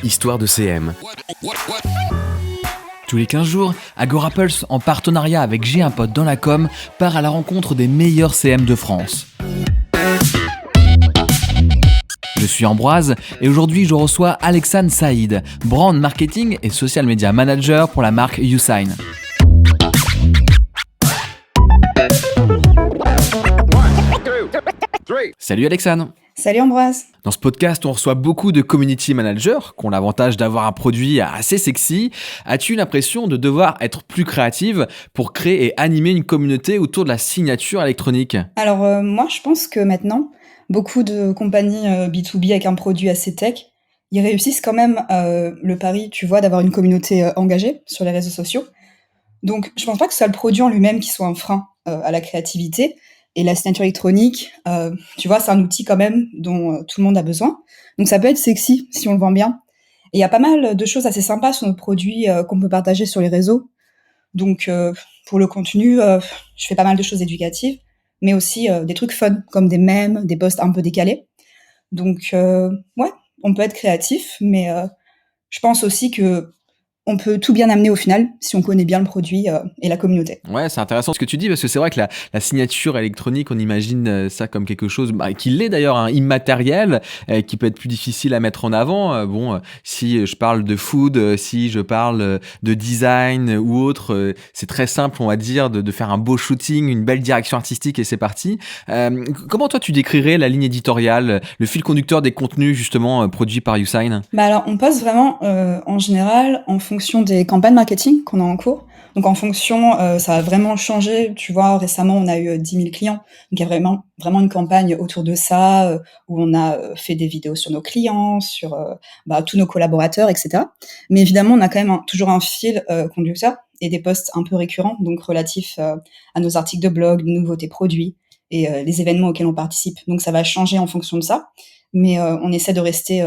Histoire de CM. Tous les 15 jours, Agorapulse, en partenariat avec J'ai un pote dans la com, part à la rencontre des meilleurs CM de France. Je suis Ambroise et aujourd'hui je reçois Alexane Saïd, brand marketing et social media manager pour la marque YouSign. Salut Alexane. Salut Ambroise. Dans ce podcast, on reçoit beaucoup de community managers qui ont l'avantage d'avoir un produit assez sexy. As-tu l'impression de devoir être plus créative pour créer et animer une communauté autour de la signature électronique ? Alors moi je pense que maintenant, beaucoup de compagnies B2B avec un produit assez tech, ils réussissent quand même le pari, tu vois, d'avoir une communauté engagée sur les réseaux sociaux. Donc je pense pas que ce soit le produit en lui-même qui soit un frein à la créativité. Et la signature électronique, tu vois, c'est un outil quand même dont tout le monde a besoin. Donc ça peut être sexy si on le vend bien. Et il y a pas mal de choses assez sympas sur nos produits qu'on peut partager sur les réseaux. Donc pour le contenu, je fais pas mal de choses éducatives, mais aussi des trucs fun, comme des mèmes, des posts un peu décalés. Donc ouais, on peut être créatif, mais je pense aussi que on peut tout bien amener au final si on connaît bien le produit et la communauté. Ouais, c'est intéressant ce que tu dis parce que c'est vrai que la signature électronique, on imagine ça comme quelque chose qui l'est d'ailleurs, immatériel, qui peut être plus difficile à mettre en avant. Si je parle de food, si je parle de design ou autre, c'est très simple, on va dire, de faire un beau shooting, une belle direction artistique et c'est parti. Comment toi tu décrirais la ligne éditoriale, le fil conducteur des contenus justement produits par YouSign ? Bah alors, on poste vraiment en général en fonction des campagnes marketing qu'on a en cours. Donc en fonction, ça a vraiment changé. Tu vois, récemment, on a eu 10 000 clients. Donc il y a vraiment une campagne autour de ça, où on a fait des vidéos sur nos clients, sur tous nos collaborateurs, etc. Mais évidemment, on a quand même toujours un fil conducteur et des posts un peu récurrents, donc relatifs à nos articles de blog, nouveautés produits et les événements auxquels on participe. Donc ça va changer en fonction de ça. Mais on essaie de rester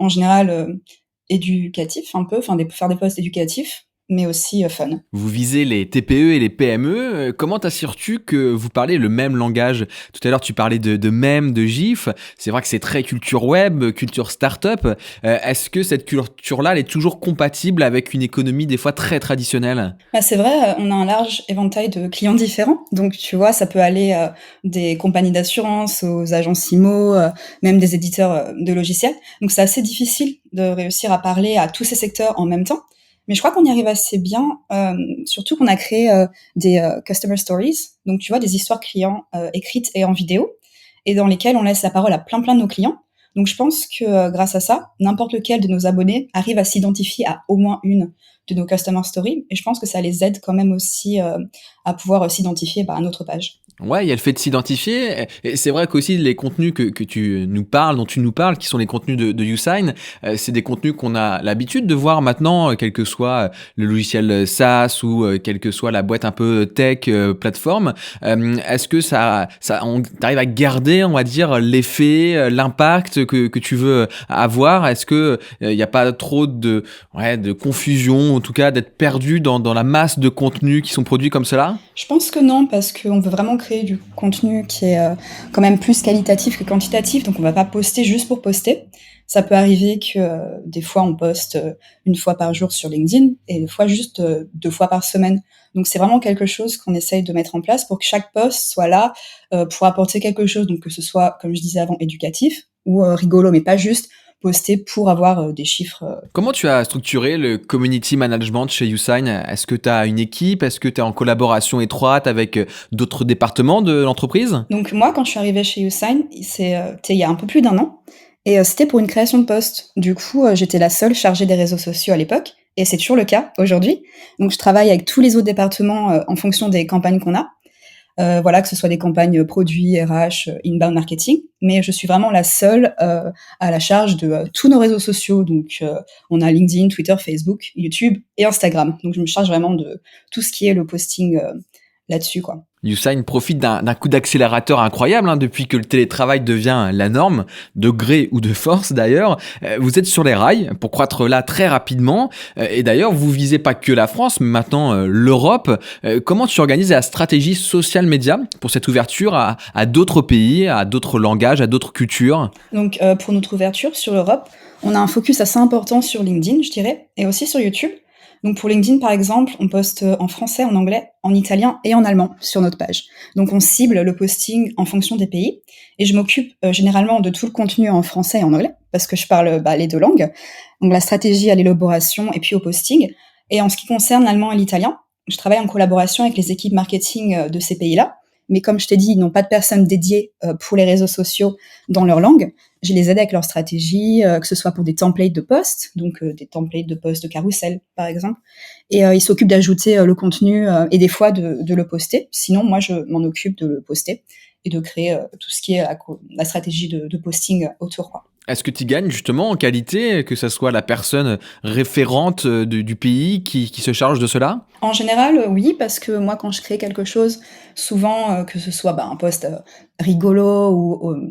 en général éducatif un peu, faire des posts éducatifs, mais aussi fun. Vous visez les TPE et les PME. Comment t'assures-tu que vous parlez le même langage ? Tout à l'heure, tu parlais de mèmes, de gifs. C'est vrai que c'est très culture web, culture start-up. Est-ce que cette culture-là, elle est toujours compatible avec une économie des fois très traditionnelle ? C'est vrai, on a un large éventail de clients différents. Donc, tu vois, ça peut aller des compagnies d'assurance aux agences IMO, même des éditeurs de logiciels. Donc, c'est assez difficile de réussir à parler à tous ces secteurs en même temps. Mais je crois qu'on y arrive assez bien, surtout qu'on a créé des customer stories, donc tu vois, des histoires clients écrites et en vidéo, et dans lesquelles on laisse la parole à plein de nos clients. Donc je pense que grâce à ça, n'importe lequel de nos abonnés arrive à s'identifier à au moins une de nos customer stories, et je pense que ça les aide quand même aussi à pouvoir s'identifier à notre page. Ouais, il y a le fait de s'identifier. Et c'est vrai qu'aussi les contenus que tu nous parles, dont tu nous parles, qui sont les contenus de YouSign, c'est des contenus qu'on a l'habitude de voir maintenant, quel que soit le logiciel SaaS ou quelle que soit la boîte un peu tech, plateforme. Est-ce que t'arrives à garder, on va dire, l'effet, l'impact que tu veux avoir ? Est-ce que il n'y a pas trop de confusion, en tout cas d'être perdu dans la masse de contenus qui sont produits comme cela ? Je pense que non, parce qu'on veut vraiment créer du contenu qui est quand même plus qualitatif que quantitatif, donc on va pas poster juste pour poster. Ça peut arriver que des fois on poste une fois par jour sur LinkedIn et des fois juste 2 fois par semaine. Donc c'est vraiment quelque chose qu'on essaye de mettre en place pour que chaque post soit là pour apporter quelque chose, donc que ce soit, comme je disais avant, éducatif ou rigolo, mais pas juste poster pour avoir des chiffres. Comment tu as structuré le community management chez YouSign ? Est-ce que tu as une équipe ? Est-ce que tu es en collaboration étroite avec d'autres départements de l'entreprise ? Donc moi, quand je suis arrivée chez YouSign, c'était il y a un peu plus d'1 an, et c'était pour une création de poste. Du coup, j'étais la seule chargée des réseaux sociaux à l'époque, et c'est toujours le cas aujourd'hui. Donc je travaille avec tous les autres départements en fonction des campagnes qu'on a. Voilà, que ce soit des campagnes produits, RH, inbound marketing, mais je suis vraiment la seule à la charge de tous nos réseaux sociaux. Donc on a LinkedIn, Twitter, Facebook, YouTube et Instagram. Donc je me charge vraiment de tout ce qui est le posting là-dessus, quoi. Usain profite d'un coup d'accélérateur incroyable depuis que le télétravail devient la norme, de gré ou de force d'ailleurs. Vous êtes sur les rails pour croître là très rapidement. Et d'ailleurs, vous visez pas que la France, mais maintenant l'Europe. Comment tu organises la stratégie social média pour cette ouverture à d'autres pays, à d'autres langages, à d'autres cultures? Donc, pour notre ouverture sur l'Europe, on a un focus assez important sur LinkedIn, je dirais, et aussi sur YouTube. Donc pour LinkedIn, par exemple, on poste en français, en anglais, en italien et en allemand sur notre page. Donc on cible le posting en fonction des pays. Et je m'occupe généralement de tout le contenu en français et en anglais, parce que je parle les deux langues. Donc la stratégie à l'élaboration et puis au posting. Et en ce qui concerne l'allemand et l'italien, je travaille en collaboration avec les équipes marketing de ces pays-là. Mais comme je t'ai dit, ils n'ont pas de personnes dédiées pour les réseaux sociaux dans leur langue. Je les aide avec leur stratégie, que ce soit pour des templates de posts, donc des templates de posts de carrousel, par exemple. Et ils s'occupent d'ajouter le contenu et des fois de le poster. Sinon, moi, je m'en occupe de le poster et de créer tout ce qui est la stratégie de posting autour, quoi. Est-ce que tu gagnes justement en qualité, que ça soit la personne référente du pays qui se charge de cela? En général, oui, parce que moi, quand je crée quelque chose, souvent, que ce soit un post rigolo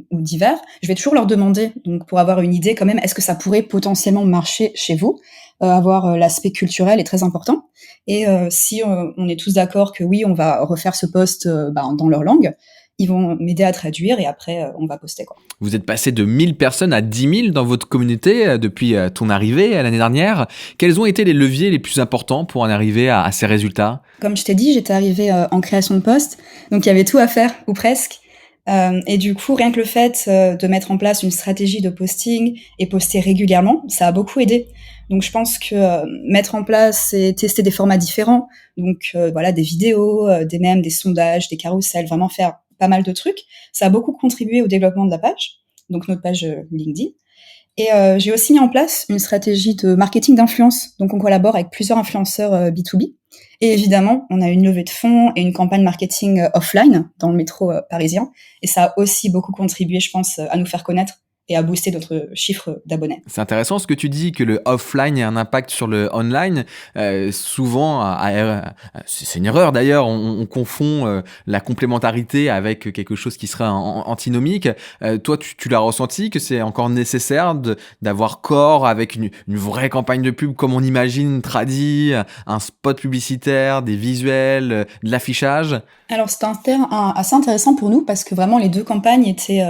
ou divers, je vais toujours leur demander, donc pour avoir une idée quand même, est-ce que ça pourrait potentiellement marcher chez vous? Avoir l'aspect culturel est très important. Et si on est tous d'accord que oui, on va refaire ce post dans leur langue, ils vont m'aider à traduire et après, on va poster, quoi. Vous êtes passé de 1000 personnes à 10 000 dans votre communauté depuis ton arrivée l'année dernière. Quels ont été les leviers les plus importants pour en arriver à ces résultats? Comme je t'ai dit, j'étais arrivée en création de poste, donc il y avait tout à faire, ou presque. Et du coup, rien que le fait de mettre en place une stratégie de posting et poster régulièrement, ça a beaucoup aidé. Donc je pense que mettre en place et tester des formats différents, donc voilà, des vidéos, des mèmes, des sondages, des carousels, vraiment faire pas mal de trucs, ça a beaucoup contribué au développement de la page, donc notre page LinkedIn. Et j'ai aussi mis en place une stratégie de marketing d'influence. Donc on collabore avec plusieurs influenceurs B2B. Et évidemment, on a une levée de fonds et une campagne marketing offline dans le métro parisien. Et ça a aussi beaucoup contribué, je pense, à nous faire connaître et à booster notre chiffre d'abonnés. C'est intéressant ce que tu dis, que le offline a un impact sur le online. Souvent, c'est une erreur d'ailleurs, on confond la complémentarité avec quelque chose qui serait antinomique. Toi, tu l'as ressenti, que c'est encore nécessaire d'avoir corps avec une vraie campagne de pub comme on imagine, tradit, un spot publicitaire, des visuels, de l'affichage? Alors c'était un terrain assez intéressant pour nous parce que vraiment les deux campagnes étaient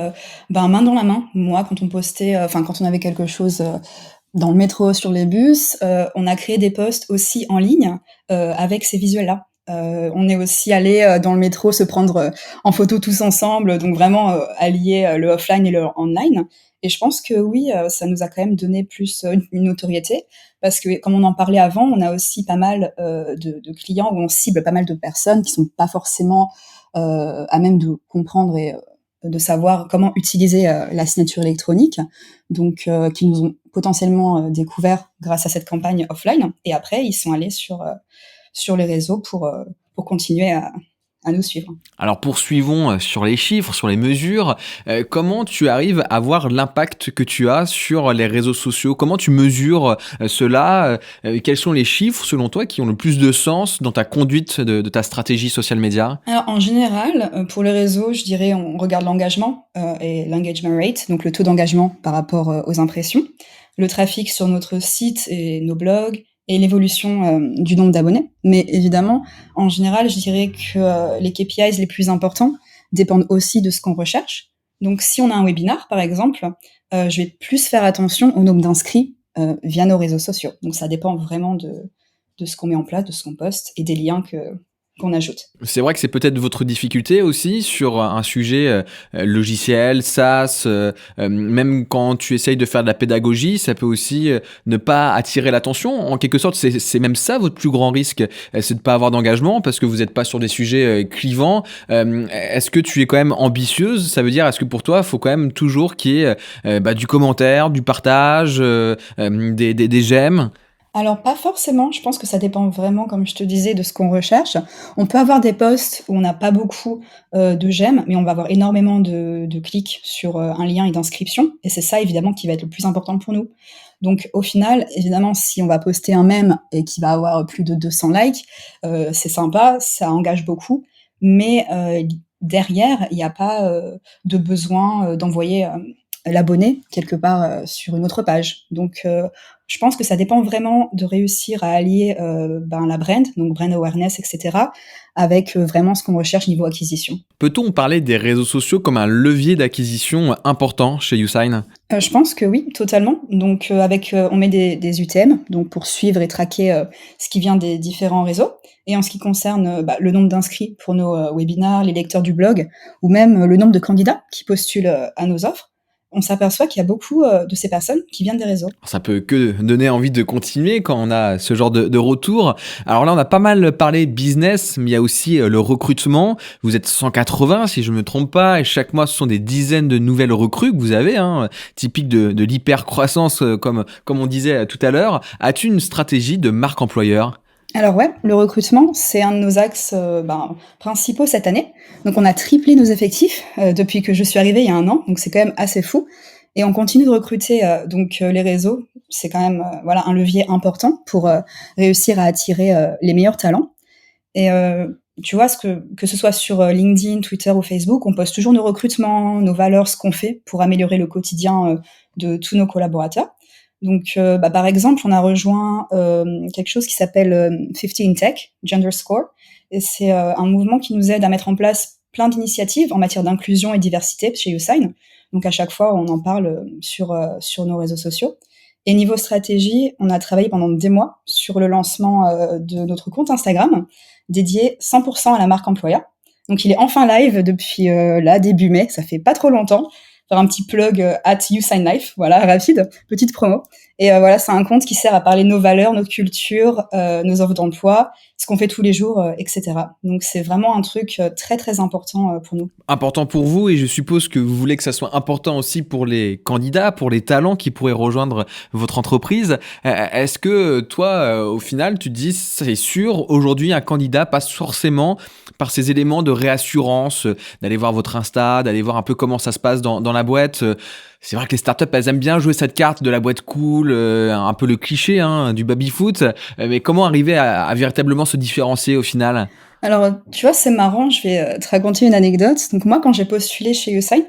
main dans la main. Moi, quand on postait, quand on avait quelque chose dans le métro, sur les bus, on a créé des posts aussi en ligne avec ces visuels-là. On est aussi allé dans le métro se prendre en photo tous ensemble, donc vraiment allier le offline et le online. Et je pense que oui, ça nous a quand même donné plus une notoriété, parce que comme on en parlait avant, on a aussi pas mal de clients où on cible pas mal de personnes qui sont pas forcément à même de comprendre et de savoir comment utiliser la signature électronique, donc qui nous ont potentiellement découvert grâce à cette campagne offline. Et après, ils sont allés sur les réseaux pour continuer à nous suivre. Alors poursuivons sur les chiffres, sur les mesures. Comment tu arrives à voir l'impact que tu as sur les réseaux sociaux? Comment tu mesures cela? Quels sont les chiffres, selon toi, qui ont le plus de sens dans ta conduite de ta stratégie social media? Alors en général, pour les réseaux, je dirais on regarde l'engagement et l'engagement rate, donc le taux d'engagement par rapport aux impressions, le trafic sur notre site et nos blogs, et l'évolution du nombre d'abonnés. Mais évidemment, en général, je dirais que les KPIs les plus importants dépendent aussi de ce qu'on recherche. Donc si on a un webinar, par exemple, je vais plus faire attention au nombre d'inscrits via nos réseaux sociaux. Donc ça dépend vraiment de ce qu'on met en place, de ce qu'on poste et des liens qu'on ajoute. C'est vrai que c'est peut-être votre difficulté aussi sur un sujet logiciel, SaaS, même quand tu essayes de faire de la pédagogie, ça peut aussi ne pas attirer l'attention. En quelque sorte, c'est même ça votre plus grand risque, c'est de ne pas avoir d'engagement parce que vous n'êtes pas sur des sujets clivants. Est-ce que tu es quand même ambitieuse? Ça veut dire, est-ce que pour toi, il faut quand même toujours qu'il y ait du commentaire, du partage, des j'aime? Alors pas forcément, je pense que ça dépend vraiment, comme je te disais, de ce qu'on recherche. On peut avoir des posts où on n'a pas beaucoup de j'aime, mais on va avoir énormément de clics sur un lien et d'inscription, et c'est ça évidemment qui va être le plus important pour nous. Donc au final, évidemment, si on va poster un mème et qui va avoir plus de 200 likes, c'est sympa, ça engage beaucoup, mais derrière, il n'y a pas de besoin d'envoyer l'abonné quelque part sur une autre page. Donc, je pense que ça dépend vraiment de réussir à allier la brand, donc brand awareness, etc., avec vraiment ce qu'on recherche niveau acquisition. Peut-on parler des réseaux sociaux comme un levier d'acquisition important chez YouSign ? Je pense que oui, totalement. Donc, on met des UTM, donc pour suivre et traquer ce qui vient des différents réseaux. Et en ce qui concerne le nombre d'inscrits pour nos webinars, les lecteurs du blog, ou même le nombre de candidats qui postulent à nos offres, on s'aperçoit qu'il y a beaucoup de ces personnes qui viennent des réseaux. Ça peut que donner envie de continuer quand on a ce genre de retour. Alors là, on a pas mal parlé business, mais il y a aussi le recrutement. Vous êtes 180, si je me trompe pas, et chaque mois, ce sont des dizaines de nouvelles recrues que vous avez, typique de l'hyper-croissance, comme on disait tout à l'heure. As-tu une stratégie de marque employeur ? Alors ouais, le recrutement, c'est un de nos axes principaux cette année. Donc on a triplé nos effectifs depuis que je suis arrivée il y a 1 an, donc c'est quand même assez fou. Et on continue de recruter, les réseaux, c'est quand même un levier important pour réussir à attirer les meilleurs talents. Et tu vois, que ce soit sur LinkedIn, Twitter ou Facebook, on poste toujours nos recrutements, nos valeurs, ce qu'on fait pour améliorer le quotidien de tous nos collaborateurs. Donc, par exemple, on a rejoint quelque chose qui s'appelle 50 in Tech, Gender Score, et c'est un mouvement qui nous aide à mettre en place plein d'initiatives en matière d'inclusion et diversité chez YouSign. Donc, à chaque fois, on en parle sur nos réseaux sociaux. Et niveau stratégie, on a travaillé pendant des mois sur le lancement de notre compte Instagram, dédié 100% à la marque employeur. Donc, il est enfin live depuis début mai, ça fait pas trop longtemps. Faire un petit plug at YouSignLife, voilà, rapide, petite promo. Et c'est un compte qui sert à parler de nos valeurs, notre culture, nos offres d'emploi, ce qu'on fait tous les jours, etc. Donc c'est vraiment un truc très très important pour nous. Important pour vous, et je suppose que vous voulez que ça soit important aussi pour les candidats, pour les talents qui pourraient rejoindre votre entreprise. Est-ce que toi, au final, tu te dis, c'est sûr, aujourd'hui, un candidat passe forcément par ces éléments de réassurance, d'aller voir votre Insta, d'aller voir un peu comment ça se passe dans la boîte. C'est vrai que les startups, elles aiment bien jouer cette carte de la boîte cool, un peu le cliché du baby-foot. Mais comment arriver à véritablement se différencier au final ? Alors, tu vois, c'est marrant, je vais te raconter une anecdote. Donc moi, quand j'ai postulé chez YouSign,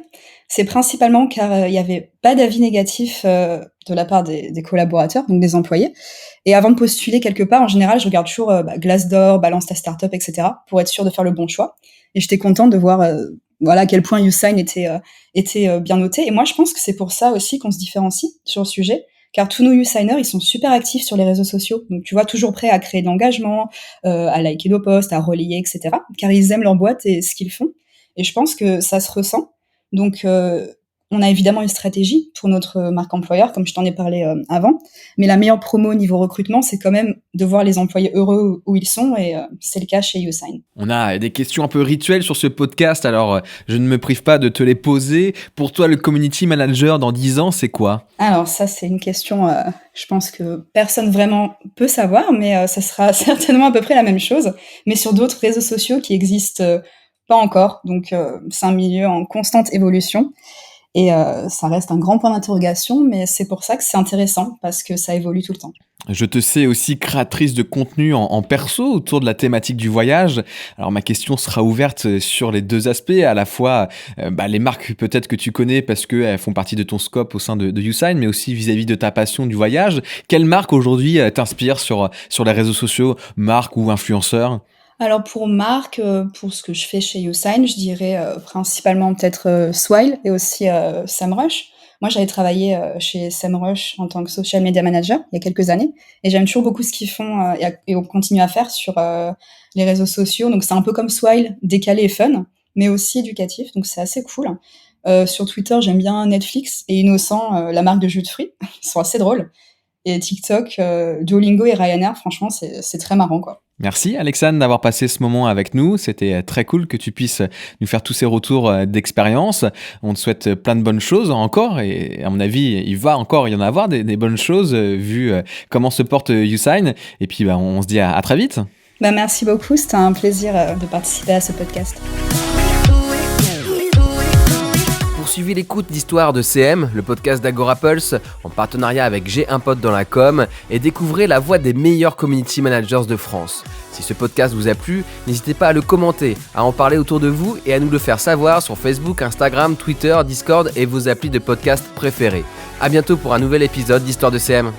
c'est principalement car il n'y avait pas d'avis négatif de la part des collaborateurs, donc des employés. Et avant de postuler quelque part, en général, je regarde toujours Glassdoor, Balance ta startup, etc. pour être sûr de faire le bon choix. Et j'étais contente de voir à quel point YouSign était bien noté. Et moi, je pense que c'est pour ça aussi qu'on se différencie sur le sujet, car tous nos YouSigners, ils sont super actifs sur les réseaux sociaux. Donc, tu vois, toujours prêts à créer de l'engagement, à liker nos posts, à relayer, etc. Car ils aiment leur boîte et ce qu'ils font. Et je pense que ça se ressent. Donc, on a évidemment une stratégie pour notre marque employeur, comme je t'en ai parlé avant. Mais la meilleure promo niveau recrutement, c'est quand même de voir les employés heureux où ils sont. Et c'est le cas chez YouSign. On a des questions un peu rituelles sur ce podcast, alors je ne me prive pas de te les poser. Pour toi, le community manager dans 10 ans, c'est quoi ? Alors ça, c'est une question, je pense que personne vraiment peut savoir, mais ça sera certainement à peu près la même chose, mais sur d'autres réseaux sociaux qui existent pas encore. Donc c'est un milieu en constante évolution. Et ça reste un grand point d'interrogation, mais c'est pour ça que c'est intéressant, parce que ça évolue tout le temps. Je te sais aussi créatrice de contenu en perso autour de la thématique du voyage. Alors ma question sera ouverte sur les deux aspects, à la fois les marques peut-être que tu connais parce qu'elles font partie de ton scope au sein de YouSign, mais aussi vis-à-vis de ta passion du voyage. Quelle marque aujourd'hui t'inspire sur les réseaux sociaux, marque ou influenceur ? Alors pour marque, pour ce que je fais chez YouSign, je dirais principalement peut-être Swile et aussi SEMrush. Moi, j'avais travaillé chez SEMrush en tant que social media manager il y a quelques années, et j'aime toujours beaucoup ce qu'ils font et on continue à faire sur les réseaux sociaux. Donc c'est un peu comme Swile, décalé et fun, mais aussi éducatif, donc c'est assez cool. Sur Twitter, j'aime bien Netflix et Innocent, la marque de jus de fruits. Ils sont assez drôles. Et TikTok, Duolingo et Ryanair, franchement, c'est très marrant, quoi. Merci Alexandre d'avoir passé ce moment avec nous. C'était très cool que tu puisses nous faire tous ces retours d'expérience. On te souhaite plein de bonnes choses encore, et à mon avis, il va encore y en avoir des bonnes choses vu comment se porte YouSign. Et puis on se dit à très vite. Merci beaucoup, c'était un plaisir de participer à ce podcast. Pour poursuivi l'écoute d'Histoire de CM, le podcast d'Agora Pulse, en partenariat avec J'ai un pote dans la com, et découvrez la voix des meilleurs community managers de France. Si ce podcast vous a plu, n'hésitez pas à le commenter, à en parler autour de vous et à nous le faire savoir sur Facebook, Instagram, Twitter, Discord et vos applis de podcast préférés. À bientôt pour un nouvel épisode d'Histoire de CM.